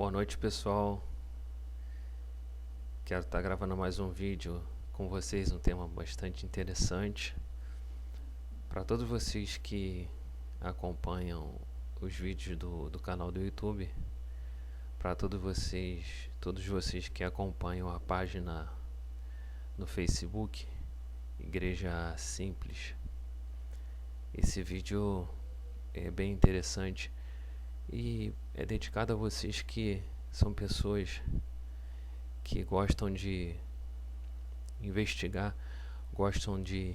Boa noite, pessoal. Quero estar gravando mais um vídeo com vocês, um tema bastante interessante. Para todos vocês que acompanham os vídeos do canal do YouTube, para todos vocês que acompanham a página no Facebook, Igreja Simples, esse vídeo é bem interessante e é dedicado a vocês que são pessoas que gostam de investigar, gostam de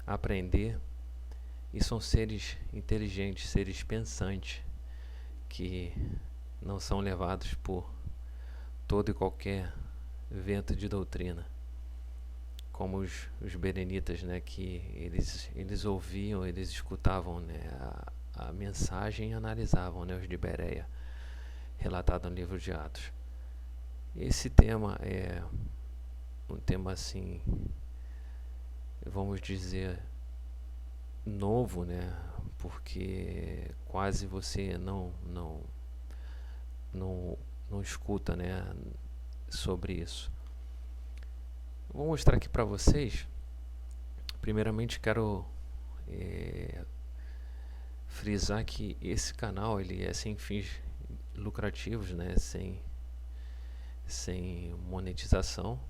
aprender e são seres inteligentes, seres pensantes, que não são levados por todo e qualquer vento de doutrina, como os berenitas, né, que eles ouviam, eles escutavam, né, a mensagem e analisavam, né, os de Bereia, relatado no livro de Atos. Esse tema é um tema assim, vamos dizer, novo, né? Porque quase você não escuta, né, sobre isso. Vou mostrar aqui para vocês. Primeiramente quero frisar que esse canal ele é sem fins lucrativos, né? Sem monetização,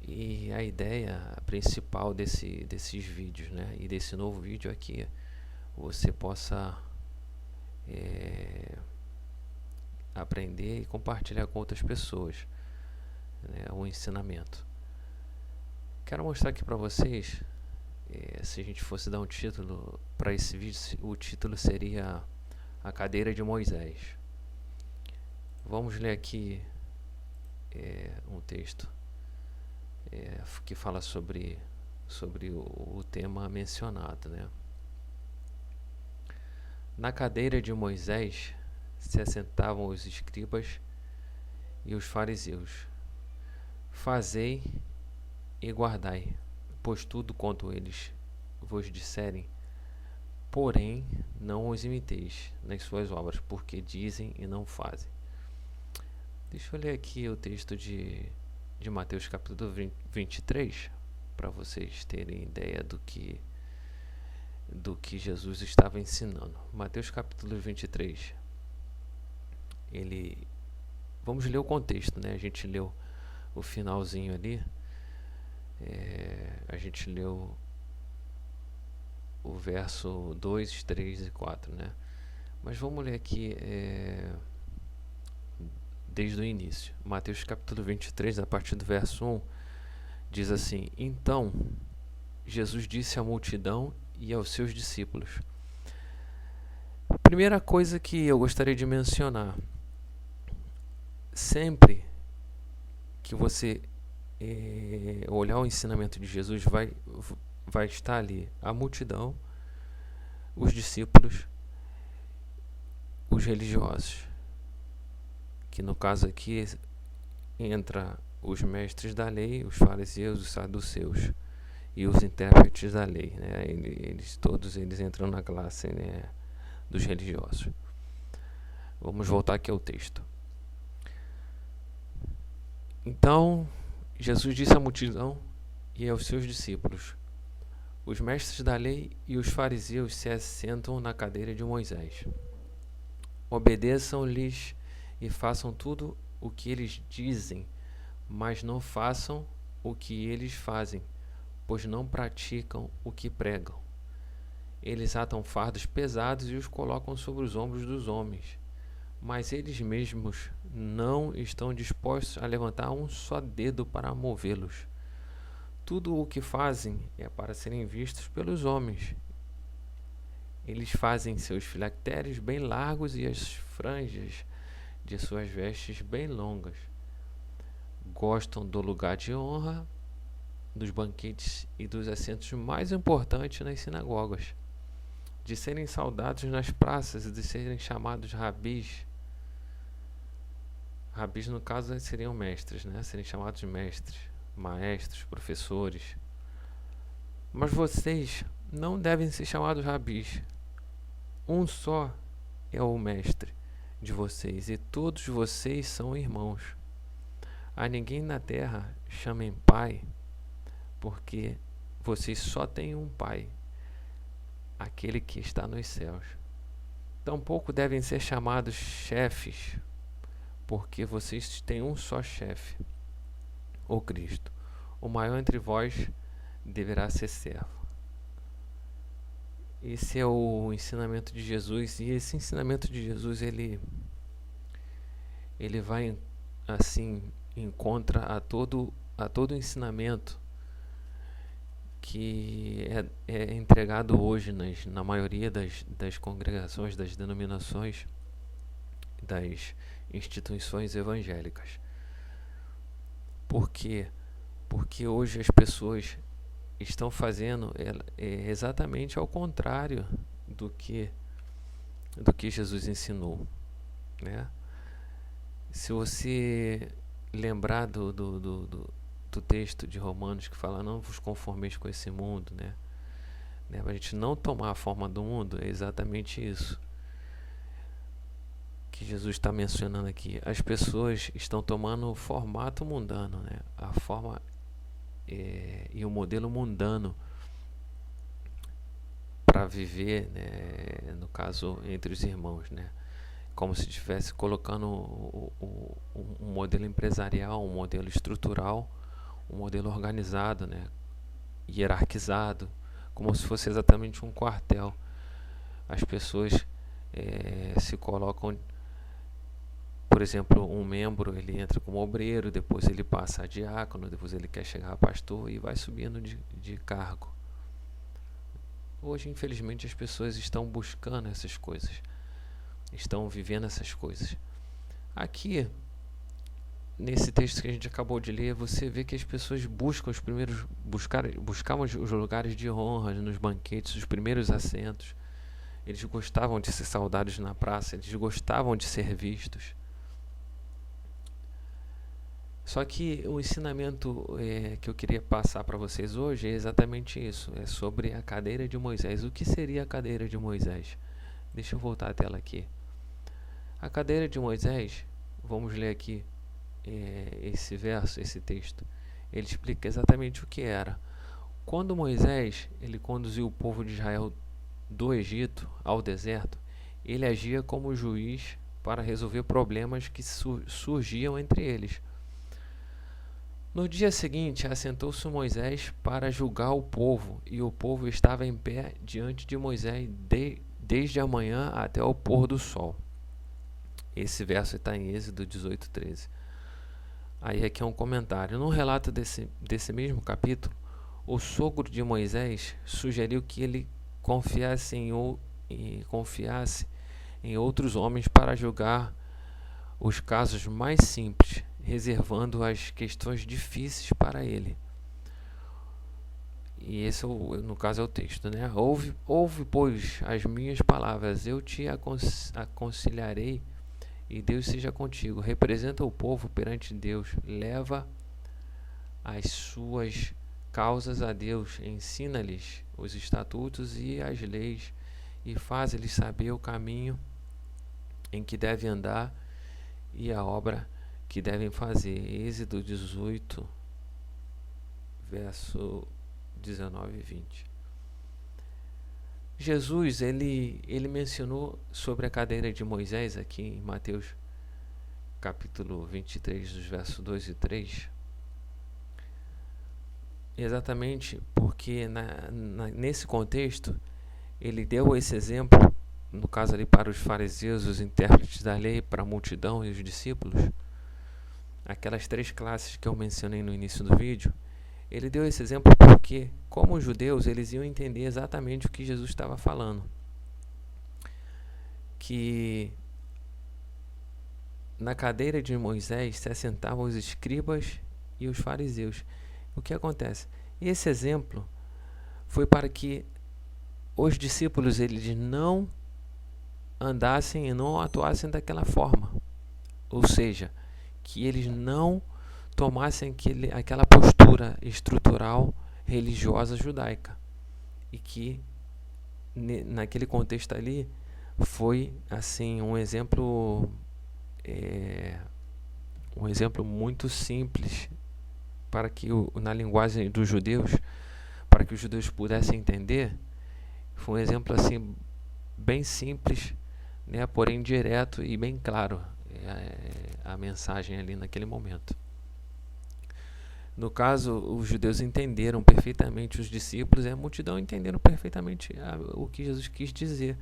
e a ideia principal desses vídeos, né, e desse novo vídeo aqui, você possa aprender e compartilhar com outras pessoas, né, o ensinamento. Quero mostrar aqui para vocês, se a gente fosse dar um título para esse vídeo, o título seria A Cadeira de Moisés. Vamos ler aqui um texto que fala sobre o tema mencionado, né? Na cadeira de Moisés se assentavam os escribas e os fariseus. Fazei e guardai, pois tudo quanto eles vos disserem, porém não os imiteis nas suas obras, porque dizem e não fazem. Deixa eu ler aqui o texto de Mateus capítulo 23, para vocês terem ideia do que Jesus estava ensinando. Mateus capítulo 23, vamos ler o contexto, né? A gente leu o finalzinho ali, a gente leu o verso 2, 3 e 4, né? Mas vamos ler aqui desde o início. Mateus capítulo 23, a partir do verso 1, diz assim: Então Jesus disse à multidão e aos seus discípulos. A primeira coisa que eu gostaria de mencionar: sempre que você olhar o ensinamento de Jesus, vai estar ali a multidão, os discípulos, os religiosos, que no caso aqui entra os mestres da lei, os fariseus, os saduceus e os intérpretes da lei, né? Todos eles entram na classe, né, dos religiosos. Vamos voltar aqui ao texto. Então Jesus disse à multidão e aos seus discípulos: Os mestres da lei e os fariseus se assentam na cadeira de Moisés. Obedeçam-lhes e façam tudo o que eles dizem, mas não façam o que eles fazem, pois não praticam o que pregam. Eles atam fardos pesados e os colocam sobre os ombros dos homens, mas eles mesmos não estão dispostos a levantar um só dedo para movê-los. Tudo o que fazem é para serem vistos pelos homens. Eles fazem seus filactérios bem largos e as franjas de suas vestes bem longas. Gostam do lugar de honra, dos banquetes e dos assentos mais importantes nas sinagogas, de serem saudados nas praças e de serem chamados rabis. Rabis, no caso, seriam mestres, né? Serem chamados mestres, maestros, professores. Mas vocês não devem ser chamados rabis. Um só é o mestre, de vocês, e todos vocês são irmãos. A ninguém na terra chamem pai, porque vocês só têm um pai, aquele que está nos céus. Tampouco devem ser chamados chefes, porque vocês têm um só chefe, o Cristo. O maior entre vós deverá ser servo. Esse é o ensinamento de Jesus, e esse ensinamento de Jesus ele vai assim encontra a todo ensinamento que é entregado hoje na maioria das congregações, das denominações, das instituições evangélicas. Por quê? Porque hoje as pessoas estão fazendo exatamente ao contrário do que Jesus ensinou, né? Se você lembrar do texto de Romanos que fala: não vos conformeis com esse mundo, né? Para a gente não tomar a forma do mundo, é exatamente isso que Jesus está mencionando aqui. As pessoas estão tomando o formato mundano, né? A forma e o modelo mundano para viver, né? No caso entre os irmãos, né? Como se estivesse colocando um modelo empresarial, um modelo estrutural, um modelo organizado, né? Hierarquizado, como se fosse exatamente um quartel. As pessoas se colocam, por exemplo, um membro ele entra como obreiro, depois ele passa a diácono, depois ele quer chegar a pastor e vai subindo de cargo. Hoje, infelizmente, as pessoas estão buscando essas coisas, estão vivendo essas coisas. Aqui, nesse texto que a gente acabou de ler, você vê que as pessoas buscavam os lugares de honra nos banquetes, os primeiros assentos. Eles gostavam de ser saudados na praça, eles gostavam de ser vistos. Só que o ensinamento que eu queria passar para vocês hoje é exatamente isso, é sobre a cadeira de Moisés. O que seria a cadeira de Moisés? Deixa eu voltar a tela aqui. A cadeira de Moisés, vamos ler aqui esse verso, esse texto. Ele explica exatamente o que era. Quando Moisés ele conduziu o povo de Israel do Egito ao deserto, ele agia como juiz para resolver problemas que surgiam entre eles. No dia seguinte, assentou-se Moisés para julgar o povo, e o povo estava em pé diante de Moisés desde a manhã até o pôr do sol. Esse verso está em Êxodo 18:13. Aí aqui é um comentário. No relato desse mesmo capítulo, o sogro de Moisés sugeriu que ele confiasse em outros homens para julgar os casos mais simples, reservando as questões difíceis para ele. E esse, no caso, é o texto, né? Ouve, pois, as minhas palavras, eu te aconselharei, e Deus seja contigo. Representa o povo perante Deus, leva as suas causas a Deus, ensina-lhes os estatutos e as leis, e faz-lhes saber o caminho em que devem andar e a obra que devem fazer. Êxodo 18, verso 19 e 20. Jesus, ele mencionou sobre a cadeira de Moisés aqui em Mateus capítulo 23, dos versos 2 e 3, exatamente porque nesse contexto ele deu esse exemplo, no caso ali para os fariseus, os intérpretes da lei, para a multidão e os discípulos, aquelas três classes que eu mencionei no início do vídeo. Ele deu esse exemplo porque, como os judeus, eles iam entender exatamente o que Jesus estava falando. Que na cadeira de Moisés se assentavam os escribas e os fariseus. O que acontece? Esse exemplo foi para que os discípulos eles não andassem e não atuassem daquela forma. Ou seja, que eles não tomassem aquela postura estrutural religiosa judaica, e que naquele contexto ali foi assim um exemplo muito simples para que na linguagem dos judeus, para que os judeus pudessem entender. Foi um exemplo assim bem simples, né, porém direto e bem claro a mensagem ali naquele momento. No caso, os judeus entenderam perfeitamente, os discípulos e a multidão entenderam perfeitamente o que Jesus quis dizer.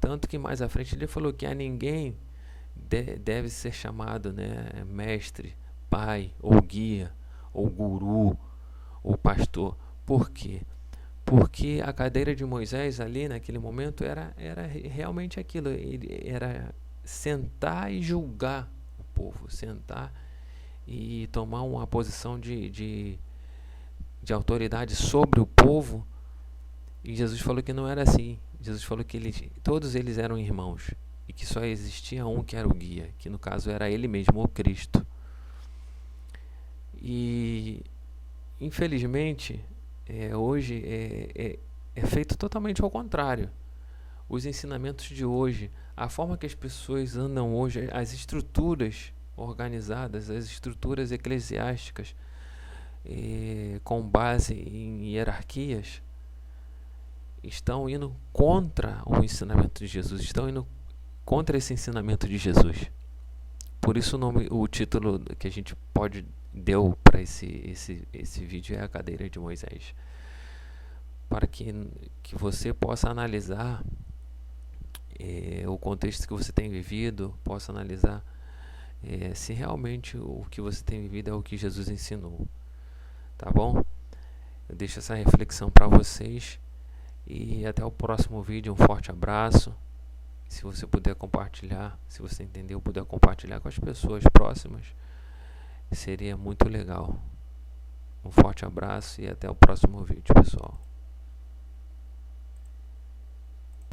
Tanto que mais à frente ele falou que a ninguém deve ser chamado, né, mestre, pai, ou guia, ou guru, ou pastor. Por quê? Porque a cadeira de Moisés ali naquele momento era realmente aquilo. Ele era sentar e julgar o povo, sentar e tomar uma posição de autoridade sobre o povo. E Jesus falou que não era assim. Jesus falou que todos eles eram irmãos e que só existia um que era o guia, que no caso era ele mesmo, o Cristo. E infelizmente hoje é feito totalmente ao contrário. Os ensinamentos de hoje, a forma que as pessoas andam hoje, as estruturas organizadas, as estruturas eclesiásticas com base em hierarquias, estão indo contra o ensinamento de Jesus, estão indo contra esse ensinamento de Jesus. Por isso o título que a gente deu para esse vídeo é a cadeira de Moisés, para que você possa analisar o contexto que você tem vivido, possa analisar se realmente o que você tem vivido é o que Jesus ensinou, tá bom? Eu deixo essa reflexão para vocês e até o próximo vídeo. Um forte abraço. Se você puder compartilhar, se você entendeu, puder compartilhar com as pessoas próximas, seria muito legal. Um forte abraço e até o próximo vídeo, pessoal.